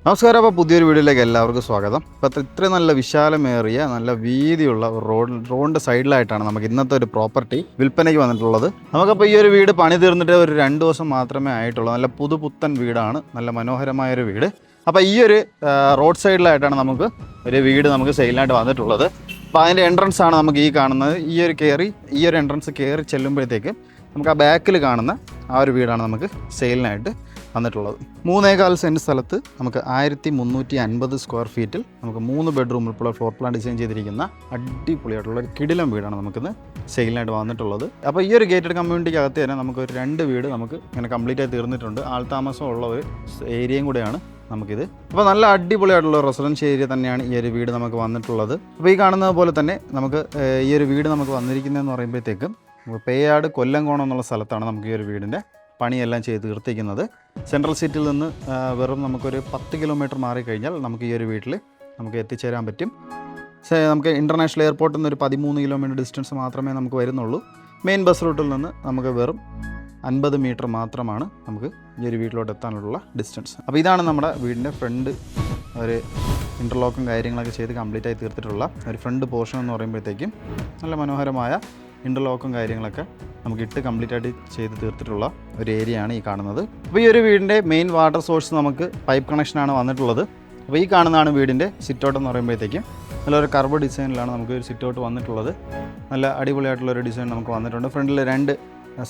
നമസ്കാരം. അപ്പോൾ പുതിയൊരു വീഡിയോയിലേക്ക് എല്ലാവർക്കും സ്വാഗതം. അപ്പോൾ ഇത്രയും നല്ല വിശാലമേറിയ നല്ല വീതിയുള്ള റോഡിൻ്റെ സൈഡിലായിട്ടാണ് നമുക്ക് ഇന്നത്തെ ഒരു പ്രോപ്പർട്ടി വിൽപ്പനയ്ക്ക് വന്നിട്ടുള്ളത്. നമുക്കപ്പോൾ ഈ ഒരു വീട് പണി തീർന്നിട്ട് ഒരു 2 ദിവസം മാത്രമേ ആയിട്ടുള്ളൂ. നല്ല പുതുപുത്തൻ വീടാണ്, നല്ല മനോഹരമായൊരു വീട്. അപ്പോൾ ഈ ഒരു റോഡ് സൈഡിലായിട്ടാണ് നമുക്ക് ഒരു വീട് നമുക്ക് സെയിലിനായിട്ട് വന്നിട്ടുള്ളത്. അപ്പോൾ അതിൻ്റെ എൻട്രൻസ് ആണ് നമുക്ക് ഈ കാണുന്നത്. ഈ ഒരു എൻട്രൻസ് കയറി ചെല്ലുമ്പോഴത്തേക്ക് നമുക്ക് ആ ബാക്കിൽ കാണുന്ന ആ ഒരു വീടാണ് നമുക്ക് സെയിലിനായിട്ട് വന്നിട്ടുള്ളത്. 3.25 സെൻറ്റ് സ്ഥലത്ത് നമുക്ക് 1350 സ്ക്വയർ ഫീറ്റിൽ നമുക്ക് 3 ബെഡ്റൂം ഉൾപ്പെടെ ഫ്ലോർ പ്ലാൻ ഡിസൈൻ ചെയ്തിരിക്കുന്ന അടിപൊളിയായിട്ടുള്ള ഒരു കിടിലം വീടാണ് നമുക്കിന്ന് സെയിലിനായിട്ട് വന്നിട്ടുള്ളത്. അപ്പോൾ ഈ ഒരു ഗേറ്റഡ് കമ്മ്യൂണിറ്റിക്ക് അകത്ത് തന്നെ നമുക്കൊരു 2 വീട് നമുക്ക് ഇങ്ങനെ കംപ്ലീറ്റ് ആയി തീർന്നിട്ടുണ്ട്. ആൾതാമസമുള്ള ഒരു ഏരിയയും കൂടെയാണ് നമുക്കിത്. അപ്പോൾ നല്ല അടിപൊളിയായിട്ടുള്ള റെസിഡൻഷ്യൽ ഏരിയ തന്നെയാണ് ഈ ഒരു വീട് നമുക്ക് വന്നിട്ടുള്ളത്. അപ്പോൾ ഈ കാണുന്നത് പോലെ തന്നെ നമുക്ക് ഈ ഒരു വീട് നമുക്ക് വന്നിരിക്കുന്നതെന്ന് പറയുമ്പോഴത്തേക്കും പേയാട് കൊല്ലംകോണം എന്നുള്ള സ്ഥലത്താണ് നമുക്ക് ഈ ഒരു വീടിൻ്റെ പണിയെല്ലാം ചെയ്ത് തീർത്തിരിക്കുന്നത്. സെൻട്രൽ സിറ്റിയിൽ നിന്ന് വെറും നമുക്കൊരു 10 കിലോമീറ്റർ മാറിക്കഴിഞ്ഞാൽ നമുക്ക് ഈ ഒരു വീട്ടിൽ നമുക്ക് എത്തിച്ചേരാൻ പറ്റും. നമുക്ക് ഇൻ്റർനാഷണൽ എയർപോർട്ടിൽ നിന്ന് ഒരു 13 കിലോമീറ്റർ ഡിസ്റ്റൻസ് മാത്രമേ നമുക്ക് വരുന്നുള്ളൂ. മെയിൻ ബസ് റൂട്ടിൽ നിന്ന് നമുക്ക് വെറും 50 മീറ്റർ മാത്രമാണ് നമുക്ക് ഈ ഒരു വീട്ടിലോട്ട് എത്താനുള്ള ഡിസ്റ്റൻസ്. അപ്പോൾ ഇതാണ് നമ്മുടെ വീടിൻ്റെ ഫ്രണ്ട് ഒരു ഇൻ്റർലോക്കും കാര്യങ്ങളൊക്കെ ചെയ്ത് കംപ്ലീറ്റ് ആയി തീർത്തിട്ടുള്ള ഒരു ഫ്രണ്ട് പോർഷൻ എന്ന് പറയുമ്പോഴത്തേക്കും നല്ല മനോഹരമായ ഇൻ്റർലോക്കും കാര്യങ്ങളൊക്കെ നമുക്ക് ഇട്ട് കംപ്ലീറ്റ് ആയിട്ട് ചെയ്ത് തീർത്തിട്ടുള്ള ഒരു ഏരിയ ആണ് ഈ കാണുന്നത്. അപ്പോൾ ഈ ഒരു വീടിൻ്റെ മെയിൻ വാട്ടർ സോഴ്സ് നമുക്ക് പൈപ്പ് കണക്ഷനാണ് വന്നിട്ടുള്ളത്. അപ്പോൾ ഈ കാണുന്നതാണ് വീടിൻ്റെ സിറ്റൗട്ട് എന്ന് പറയുമ്പോഴത്തേക്കും നല്ലൊരു കർവ് ഡിസൈനിലാണ് നമുക്ക് ഒരു സിറ്റൗട്ട് വന്നിട്ടുള്ളത്. നല്ല അടിപൊളിയായിട്ടുള്ളൊരു ഡിസൈൻ നമുക്ക് വന്നിട്ടുണ്ട്. ഫ്രണ്ടിൽ 2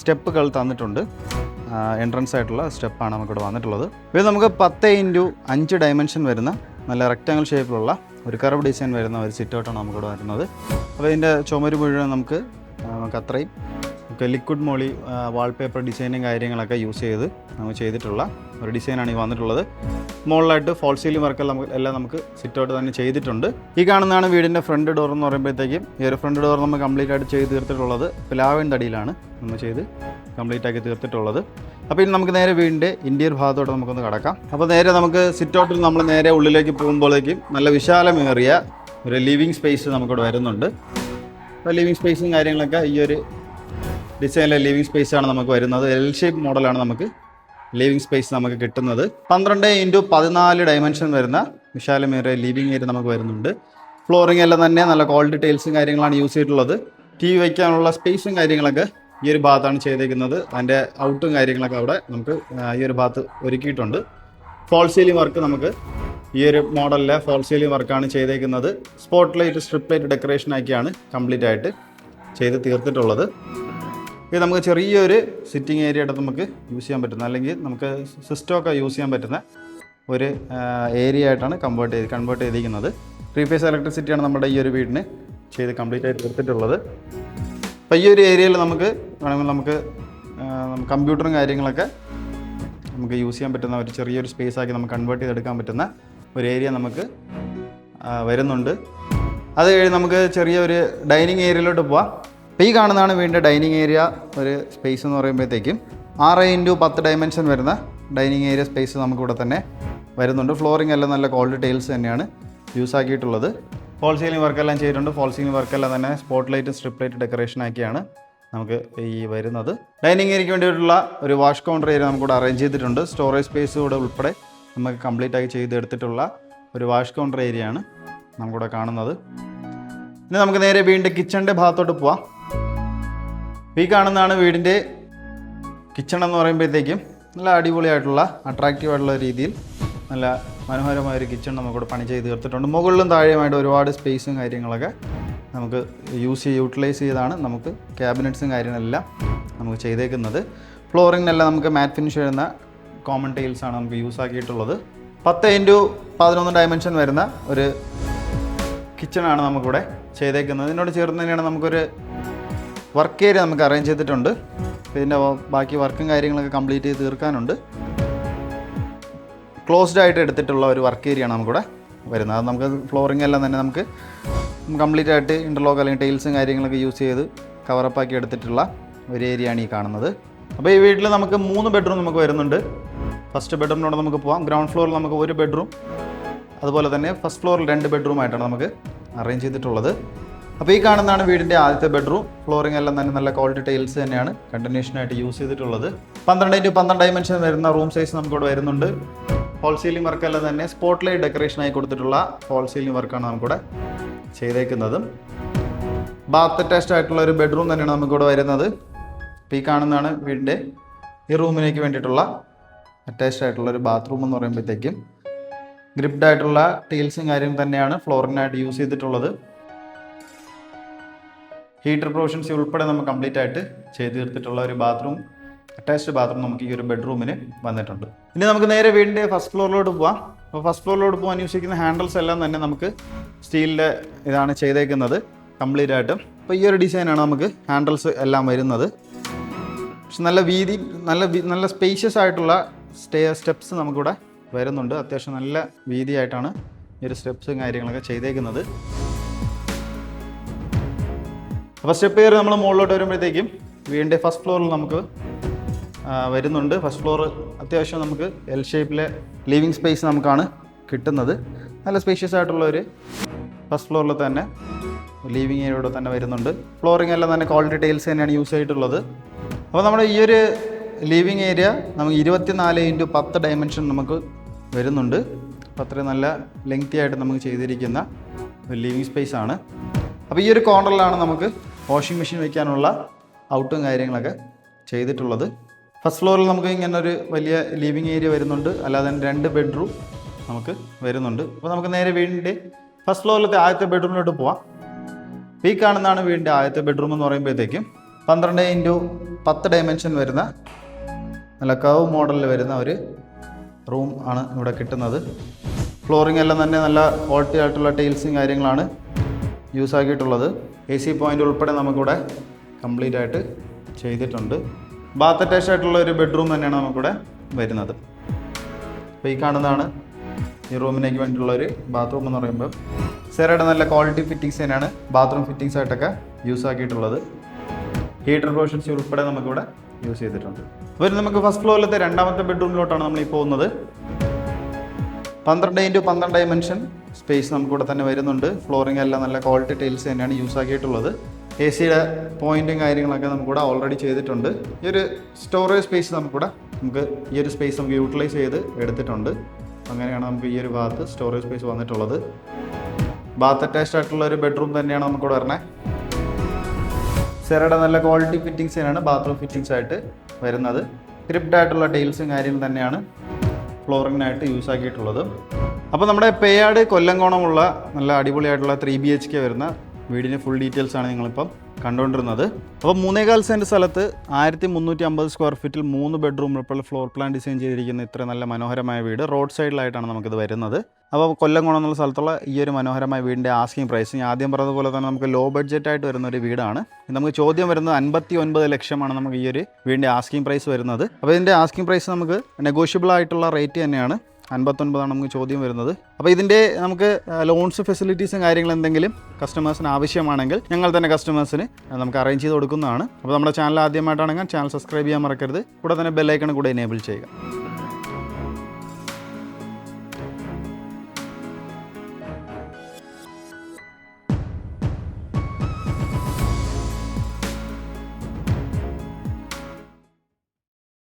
സ്റ്റെപ്പുകൾ തന്നിട്ടുണ്ട്. എൻട്രൻസ് ആയിട്ടുള്ള സ്റ്റെപ്പാണ് നമുക്കിവിടെ വന്നിട്ടുള്ളത്. ഇത് നമുക്ക് 10x5 ഡയമെൻഷൻ വരുന്ന നല്ല റെക്റ്റാങ്കിൾ ഷേപ്പിലുള്ള ഒരു കർവ് ഡിസൈൻ വരുന്ന ഒരു സിറ്റൗട്ടാണ് നമുക്കിവിടെ വരുന്നത്. അപ്പോൾ ഇതിൻ്റെ ചുമര് മുഴുവൻ നമുക്ക് അത്രയും ലിക്വിഡ് മോളി വാൾപേപ്പർ ഡിസൈനും കാര്യങ്ങളൊക്കെ യൂസ് ചെയ്ത് നമുക്ക് ചെയ്തിട്ടുള്ള ഒരു ഡിസൈനാണ് ഈ വന്നിട്ടുള്ളത്. മുകളിലായിട്ട് ഫോൾ സീലിംഗ് വർക്കെല്ലാം നമുക്ക് സിറ്റൗട്ട് തന്നെ ചെയ്തിട്ടുണ്ട്. ഈ കാണുന്നതാണ് വീടിൻ്റെ ഫ്രണ്ട് ഡോർ എന്ന് പറയുമ്പോഴത്തേക്കും ഈ ഒരു ഫ്രണ്ട് ഡോർ നമ്മൾ കംപ്ലീറ്റ് ആയിട്ട് ചെയ്ത് തീർത്തിട്ടുള്ളത് പ്ലാവിൻ തടിയിലാണ് നമ്മൾ ചെയ്ത് കംപ്ലീറ്റ് ആക്കി തീർത്തിട്ടുള്ളത്. അപ്പോൾ ഇനി നമുക്ക് നേരെ വീടിൻ്റെ ഇൻറ്റീരിയർ ഭാഗത്തോട്ട് നമുക്കൊന്ന് കടക്കാം. അപ്പോൾ നേരെ നമുക്ക് സിറ്റൗട്ടിൽ നമ്മൾ നേരെ ഉള്ളിലേക്ക് പോകുമ്പോഴേക്കും നല്ല വിശാലമേറിയ ഒരു ലിവിങ് സ്പേസ് നമുക്കിവിടെ വരുന്നുണ്ട്. അപ്പോൾ ലിവിങ് സ്പേസും കാര്യങ്ങളൊക്കെ ഈ ഒരു ഡിസൈനിലെ ലിവിങ് സ്പേസാണ് നമുക്ക് വരുന്നത്. എൽ ഷേപ്പ് മോഡലാണ് നമുക്ക് ലിവിങ് സ്പേസ് നമുക്ക് കിട്ടുന്നത്. 12x14 ഡയമെൻഷൻ വരുന്ന വിശാലമേറിയ ലിവിങ് ഏരിയ നമുക്ക് വരുന്നുണ്ട്. ഫ്ലോറിംഗ് എല്ലാം തന്നെ നല്ല ക്വാളിറ്റി ടൈൽസും കാര്യങ്ങളാണ് യൂസ് ചെയ്തിട്ടുള്ളത്. TV വയ്ക്കാനുള്ള സ്പേസും കാര്യങ്ങളൊക്കെ ഈ ഒരു ഭാഗത്താണ് ചെയ്തേക്കുന്നത്. അതിൻ്റെ ഔട്ടും കാര്യങ്ങളൊക്കെ അവിടെ നമുക്ക് ഈ ഒരു ഭാഗത്ത് ഒരുക്കിയിട്ടുണ്ട്. ഫോൾ സീലിംഗ് വർക്ക് നമുക്ക് ഈ ഒരു മോഡലിലെ ഫോൾ സീലിംഗ് വർക്കാണ് ചെയ്തേക്കുന്നത്. Spot light strip light decoration ആക്കിയാണ് കംപ്ലീറ്റ് ആയിട്ട് ചെയ്ത് തീർത്തിട്ടുള്ളത്. ഇത് നമുക്ക് ചെറിയൊരു സിറ്റിംഗ് ഏരിയ ആയിട്ട് നമുക്ക് യൂസ് ചെയ്യാൻ പറ്റുന്ന, അല്ലെങ്കിൽ നമുക്ക് സിസ്റ്റമൊക്കെ യൂസ് ചെയ്യാൻ പറ്റുന്ന ഒരു ഏരിയ ആയിട്ടാണ് കൺവേർട്ട് ചെയ്തിരിക്കുന്നത്. 3 ഫേസ് ഇലക്ട്രിസിറ്റിയാണ് നമ്മുടെ ഈ ഒരു വീടിന് ചെയ്ത് കംപ്ലീറ്റ് ആയിട്ട് തീർത്തിട്ടുള്ളത്. അപ്പോൾ ഈ ഒരു ഏരിയയിൽ നമുക്ക് വേണമെങ്കിൽ നമുക്ക് കമ്പ്യൂട്ടറും കാര്യങ്ങളൊക്കെ നമുക്ക് യൂസ് ചെയ്യാൻ പറ്റുന്ന ഒരു ചെറിയൊരു സ്പേസ് ആക്കി നമുക്ക് കൺവേർട്ട് ചെയ്തെടുക്കാൻ പറ്റുന്ന ഒരു ഏരിയ നമുക്ക് വരുന്നുണ്ട്. അത് കഴിഞ്ഞ് നമുക്ക് ചെറിയൊരു ഡൈനിങ് ഏരിയയിലോട്ട് പോവാം. അപ്പോൾ ഈ കാണുന്നതാണ് വീടിൻ്റെ ഡൈനിങ് ഏരിയ ഒരു സ്പേസ് എന്ന് പറയുമ്പോഴത്തേക്കും 6x10 ഡയമെൻഷൻ വരുന്ന ഡൈനിങ് ഏരിയ സ്പേസ് നമുക്കിവിടെ തന്നെ വരുന്നുണ്ട്. ഫ്ലോറിംഗ് എല്ലാം നല്ല ക്വാളിറ്റി ടൈൽസ് തന്നെയാണ് യൂസ് ആക്കിയിട്ടുള്ളത്. ഫോൾ സീലിംഗ് വർക്കെല്ലാം ചെയ്തിട്ടുണ്ട്. ഫോൾ സീലിംഗ് വർക്കെല്ലാം തന്നെ spot light strip light decoration ആക്കിയാണ് നമുക്ക് ഈ വരുന്നത്. ഡൈനിങ് ഏരിയയ്ക്ക് വേണ്ടിയിട്ടുള്ള ഒരു വാഷ് കൗണ്ടർ ഏരിയ നമുക്കിവിടെ അറേഞ്ച് ചെയ്തിട്ടുണ്ട്. സ്റ്റോറേജ് സ്പേസ് കൂടെ ഉൾപ്പെടെ നമുക്ക് കംപ്ലീറ്റ് ആയി ചെയ്തെടുത്തിട്ടുള്ള ഒരു വാഷ് കൗണ്ടർ ഏരിയയാണ് നമുക്കിവിടെ കാണുന്നത്. ഇനി നമുക്ക് നേരെ വീടിൻ്റെ കിച്ചണിൻ്റെ ഭാഗത്തോട്ട് പോവാം. ഈ കാണുന്നതാണ് വീടിൻ്റെ കിച്ചൺ എന്ന് പറയുമ്പോഴത്തേക്കും നല്ല അടിപൊളിയായിട്ടുള്ള അട്രാക്റ്റീവ് ആയിട്ടുള്ള രീതിയിൽ നല്ല മനോഹരമായൊരു കിച്ചൺ നമുക്കിവിടെ പണി ചെയ്ത് തീർത്തിട്ടുണ്ട്. മുകളിലും താഴെയുമായിട്ട് ഒരുപാട് സ്പേസും കാര്യങ്ങളൊക്കെ നമുക്ക് യൂട്ടിലൈസ് ചെയ്താണ് നമുക്ക് ക്യാബിനറ്റ്സും കാര്യങ്ങളെല്ലാം നമുക്ക് ചെയ്തേക്കുന്നത്. ഫ്ലോറിങ്ങിനെല്ലാം നമുക്ക് മാറ്റ് ഫിനിഷ് വരുന്ന കോമൺ ടൈൽസാണ് നമുക്ക് യൂസ് ആക്കിയിട്ടുള്ളത്. 10x11 ഡയമെൻഷൻ വരുന്ന ഒരു കിച്ചണാണ് നമുക്കിവിടെ ചെയ്തേക്കുന്നത്. ഇതിനോട് ചേർന്ന് തന്നെയാണ് നമുക്കൊരു വർക്ക് ഏരിയ നമുക്ക് അറേഞ്ച് ചെയ്തിട്ടുണ്ട്. ഇതിൻ്റെ ബാക്കി വർക്കും കാര്യങ്ങളൊക്കെ കംപ്ലീറ്റ് ചെയ്ത് തീർക്കാനുണ്ട്. ക്ലോസ്ഡ് ആയിട്ട് എടുത്തിട്ടുള്ള ഒരു വർക്ക് ഏരിയയാണ് നമുക്കിവിടെ വരുന്നത്. അത് നമുക്ക് ഫ്ലോറിംഗ് എല്ലാം തന്നെ നമുക്ക് കംപ്ലീറ്റ് ആയിട്ട് ഇൻ്റർലോക്ക് അല്ലെങ്കിൽ ടൈൽസും കാര്യങ്ങളൊക്കെ യൂസ് ചെയ്ത് കവറപ്പാക്കി എടുത്തിട്ടുള്ള ഒരു ഏരിയയാണ് ഈ കാണുന്നത്. അപ്പോൾ ഈ വീട്ടിൽ നമുക്ക് 3 ബെഡ്റൂം നമുക്ക് വരുന്നുണ്ട്. ഫസ്റ്റ് ബെഡ്റൂമിനോട് നമുക്ക് പോകാം. ഗ്രൗണ്ട് ഫ്ലോറിൽ നമുക്ക് 1 ബെഡ്റൂം, അതുപോലെ തന്നെ ഫസ്റ്റ് ഫ്ലോറിൽ 2 ബെഡ്റൂമായിട്ടാണ് നമുക്ക് അറേഞ്ച് ചെയ്തിട്ടുള്ളത്. അപ്പോൾ ഈ കാണുന്നതാണ് വീടിൻ്റെ ആദ്യത്തെ ബെഡ്റൂം. ഫ്ലോറിംഗ് എല്ലാം തന്നെ നല്ല ക്വാളിറ്റി ടൈൽസ് തന്നെയാണ് കണ്ടിന്യൂഷനായിട്ട് യൂസ് ചെയ്തിട്ടുള്ളത്. 12x12 ഡയമെൻഷൻ വരുന്ന റൂം സൈസ് നമുക്കിവിടെ വരുന്നുണ്ട്. ഫോൾ സീലിംഗ് വർക്കെല്ലാം തന്നെ സ്പോട്ട് ലൈറ്റ് ഡെക്കറേഷനായി കൊടുത്തിട്ടുള്ള ഫോൾ സീലിംഗ് വർക്കാണ് നമുക്കിവിടെ ചെയ്തേക്കുന്നത്. ബാത്ത് അറ്റാച്ച്ഡ് ആയിട്ടുള്ള ഒരു ബെഡ്റൂം തന്നെയാണ് നമുക്കിവിടെ വരുന്നത്. അപ്പോൾ ഈ കാണുന്നതാണ് വീടിൻ്റെ ഈ റൂമിലേക്ക് വേണ്ടിയിട്ടുള്ള അറ്റാച്ച്ഡ് ആയിട്ടുള്ള ഒരു ബാത്റൂം എന്ന് പറയുമ്പോഴത്തേക്കും ഗ്രിപ്ഡ് ആയിട്ടുള്ള ടൈൽസും കാര്യം തന്നെയാണ് ഫ്ലോറിനായിട്ട് യൂസ് ചെയ്തിട്ടുള്ളത്. ഹീറ്റർ പ്രൊവിഷൻസ് ഉൾപ്പെടെ നമുക്ക് കംപ്ലീറ്റ് ആയിട്ട് ചെയ്ത് തീർത്തിട്ടുള്ള ഒരു ബാത്റൂം, അറ്റാച്ച്ഡ് ബാത്റൂം നമുക്ക് ഈ ഒരു ബെഡ്റൂമിന് വന്നിട്ടുണ്ട്. ഇനി നമുക്ക് നേരെ വീടിൻ്റെ ഫസ്റ്റ് ഫ്ലോറിലോട്ട് പോവാം. അപ്പോൾ ഫസ്റ്റ് ഫ്ലോറിലോട്ട് പോകാൻ യൂസ് ചെയ്യുന്ന ഹാൻഡിൽസ് എല്ലാം തന്നെ നമുക്ക് സ്റ്റീലിൻ്റെ ഇതാണ് ചെയ്തേക്കുന്നത് കംപ്ലീറ്റ് ആയിട്ടും. അപ്പോൾ ഈ ഒരു ഡിസൈനാണ് നമുക്ക് ഹാൻഡിൽസ് എല്ലാം വരുന്നത്. പക്ഷെ നല്ല വീതി, നല്ല സ്പേഷ്യസ് ആയിട്ടുള്ള സ്റ്റെപ്സ് നമുക്കിവിടെ വരുന്നുണ്ട്. അത്യാവശ്യം നല്ല വീതിയായിട്ടാണ് ഈ ഒരു സ്റ്റെപ്സും കാര്യങ്ങളൊക്കെ ചെയ്തേക്കുന്നത്. അപ്പോൾ സ്റ്റെപ്പ് കയറി നമ്മൾ മുകളിലോട്ട് വരുമ്പോഴത്തേക്കും വീടിൻ്റെ ഫസ്റ്റ് ഫ്ലോറിൽ നമുക്ക് വരുന്നുണ്ട്. ഫസ്റ്റ് ഫ്ലോർ അത്യാവശ്യം നമുക്ക് എൽ ഷേപ്പിലെ ലിവിങ് സ്പേസ് നമുക്കാണ് കിട്ടുന്നത്. നല്ല സ്പേഷ്യസ് ആയിട്ടുള്ള ഒരു ഫസ്റ്റ് ഫ്ലോറിൽ തന്നെ ലിവിങ് ഏരിയയോടെ തന്നെ വരുന്നുണ്ട്. ഫ്ലോറിംഗ് എല്ലാം തന്നെ ക്വാളിറ്റി ടൈൽസ് തന്നെയാണ് യൂസ് ചെയ്തിട്ടുള്ളത്. അപ്പോൾ നമ്മുടെ ഈ ഒരു ലിവിങ് ഏരിയ നമുക്ക് 24x10 ഡയമെൻഷൻ നമുക്ക് വരുന്നുണ്ട്. അപ്പോൾ അത്രയും നല്ല ലെങ്തി ആയിട്ട് നമുക്ക് ചെയ്തിരിക്കുന്ന ഒരു ലിവിങ് സ്പേസ് ആണ്. അപ്പോൾ ഈ ഒരു കോർണറിലാണ് നമുക്ക് വാഷിംഗ് മെഷീൻ വയ്ക്കാനുള്ള ഔട്ടും കാര്യങ്ങളൊക്കെ ചെയ്തിട്ടുള്ളത്. ഫസ്റ്റ് ഫ്ലോറിൽ നമുക്ക് ഇങ്ങനെ ഒരു വലിയ ലിവിങ് ഏരിയ വരുന്നുണ്ട്. അല്ലാതെ തന്നെ 2 ബെഡ്റൂം നമുക്ക് വരുന്നുണ്ട്. അപ്പോൾ നമുക്ക് നേരെ വീടിൻ്റെ ഫസ്റ്റ് ഫ്ലോറിലത്തെ ആദ്യത്തെ ബെഡ്റൂമിലോട്ട് പോവാം. ഈ കാണുന്നതാണ് വീടിൻ്റെ ആദ്യത്തെ ബെഡ്റൂം എന്ന് പറയുമ്പോഴത്തേക്കും 12x10 ഡയമെൻഷൻ വരുന്ന നല്ല കർവ് മോഡലിൽ വരുന്ന ഒരു റൂം ആണ് ഇവിടെ കിട്ടുന്നത്. ഫ്ലോറിംഗ് എല്ലാം തന്നെ നല്ല ക്വാളിറ്റി ആയിട്ടുള്ള ടൈൽസും കാര്യങ്ങളാണ് യൂസ് ആക്കിയിട്ടുള്ളത്. AC പോയിൻ്റ് ഉൾപ്പെടെ നമുക്കിവിടെ കംപ്ലീറ്റ് ആയിട്ട് ചെയ്തിട്ടുണ്ട്. ബാത്ത് അറ്റാച്ച്ഡ് ആയിട്ടുള്ള ഒരു ബെഡ്റൂം തന്നെയാണ് നമുക്കിവിടെ വരുന്നത്. അപ്പോൾ ഈ കാണുന്നതാണ് ഈ റൂമിലേക്ക് വേണ്ടിയിട്ടുള്ള ഒരു ബാത്റൂം എന്ന് പറയുമ്പോൾ സെറയുടെ നല്ല ക്വാളിറ്റി ഫിറ്റിങ്സ് തന്നെയാണ് ബാത്റൂം ഫിറ്റിങ്സ് ആയിട്ടൊക്കെ യൂസ് ആക്കിയിട്ടുള്ളത്. ഹീറ്റർ പ്രൊവിഷൻസ് ഉൾപ്പെടെ നമുക്കിവിടെ യൂസ് ചെയ്തിട്ടുണ്ട്. അപ്പോൾ നമുക്ക് ഫസ്റ്റ് ഫ്ലോറിലത്തെ രണ്ടാമത്തെ ബെഡ്റൂമിലോട്ടാണ് നമ്മൾ ഈ പോകുന്നത്. 12x12 ഡയമെൻഷൻ സ്പേസ് നമുക്കിവിടെ തന്നെ വരുന്നുണ്ട്. ഫ്ലോറിംഗ് എല്ലാം നല്ല ക്വാളിറ്റി ടൈൽസ് തന്നെയാണ് യൂസ് ആക്കിയിട്ടുള്ളത്. AC-യുടെ പോയിൻറ്റും കാര്യങ്ങളൊക്കെ നമുക്കിവിടെ ഓൾറെഡി ചെയ്തിട്ടുണ്ട്. ഈ ഒരു സ്റ്റോറേജ് സ്പേസ് നമുക്ക് ഈ ഒരു സ്പേസ് നമുക്ക് യൂട്ടിലൈസ് ചെയ്ത് എടുത്തിട്ടുണ്ട്. അങ്ങനെയാണ് നമുക്ക് ഈ ഒരു ഭാഗത്ത് സ്റ്റോറേജ് സ്പേസ് വന്നിട്ടുള്ളത്. ബാത്ത് അറ്റാച്ച്ഡ് ആയിട്ടുള്ള ഒരു ബെഡ്റൂം തന്നെയാണ് നമുക്കിവിടെ വരണേ. സെറയുടെ നല്ല ക്വാളിറ്റി ഫിറ്റിങ്സ് തന്നെയാണ് ബാത്റൂം ഫിറ്റിങ്സ് ആയിട്ട് വരുന്നത്. ഗ്രിപ്ഡ് ആയിട്ടുള്ള ടൈൽസും കാര്യങ്ങളും തന്നെയാണ് ഫ്ലോറിങ്ങിനായിട്ട് യൂസ് ആക്കിയിട്ടുള്ളത്. അപ്പോൾ നമ്മുടെ പേയാട് കൊല്ലങ്കോണമുള്ള നല്ല അടിപൊളിയായിട്ടുള്ള 3 BHK വരുന്ന വീടിൻ്റെ ഫുൾ ഡീറ്റെയിൽസ് ആണ് നിങ്ങളിപ്പം കണ്ടുകൊണ്ടിരുന്നത്. അപ്പോൾ 3.25 സെൻറ്റ് സ്ഥലത്ത് 1350 സ്ക്വയർ ഫീറ്റിൽ 3 ബെഡ്റൂം ഉൾപ്പെടെ ഫ്ലോർ പ്ലാൻ ഡിസൈൻ ചെയ്തിരിക്കുന്ന ഇത്ര നല്ല മനോഹരമായ വീട് റോഡ് സൈഡിലായിട്ടാണ് നമുക്കിത് വരുന്നത്. അപ്പോൾ കൊല്ലംകോണം എന്നുള്ള സ്ഥലത്തുള്ള ഈ ഒരു മനോഹരമായ വീടിൻ്റെ ആസ്കിംഗ് പ്രൈസ് ഞാൻ ആദ്യം പറഞ്ഞതുപോലെ തന്നെ നമുക്ക് ലോ ബഡ്ജറ്റായിട്ട് വരുന്ന ഒരു വീടാണ്. നമുക്ക് ചോദ്യം വരുന്നത് 59 ലക്ഷമാണ് നമുക്ക് ഈ ഒരു വീടിൻ്റെ ആസ്കിംഗ് പ്രൈസ് വരുന്നത്. അപ്പോൾ ഇതിൻ്റെ ആസ്കിംഗ് പ്രൈസ് നമുക്ക് നെഗോഷ്യബിൾ ആയിട്ടുള്ള റേറ്റ് തന്നെയാണ്. 59 നമുക്ക് ചോദ്യം വരുന്നത്. അപ്പോൾ ഇതിൻ്റെ നമുക്ക് ലോൺസ് ഫെസിലിറ്റീസും കാര്യങ്ങൾ എന്തെങ്കിലും കസ്റ്റമേഴ്സിന് ആവശ്യമാണെങ്കിൽ ഞങ്ങൾ തന്നെ കസ്റ്റമേഴ്സിന് നമുക്ക് അറേഞ്ച് ചെയ്ത് കൊടുക്കുന്നതാണ്. അപ്പോൾ നമ്മുടെ ചാനൽ ആദ്യമായിട്ടാണെങ്കിൽ ചാനൽ സബ്സ്ക്രൈബ് ചെയ്യാൻ മറക്കരുത്. കൂടെ തന്നെ ബെല്ലൈക്കൺ കൂടെ എനേബിൾ ചെയ്യുക.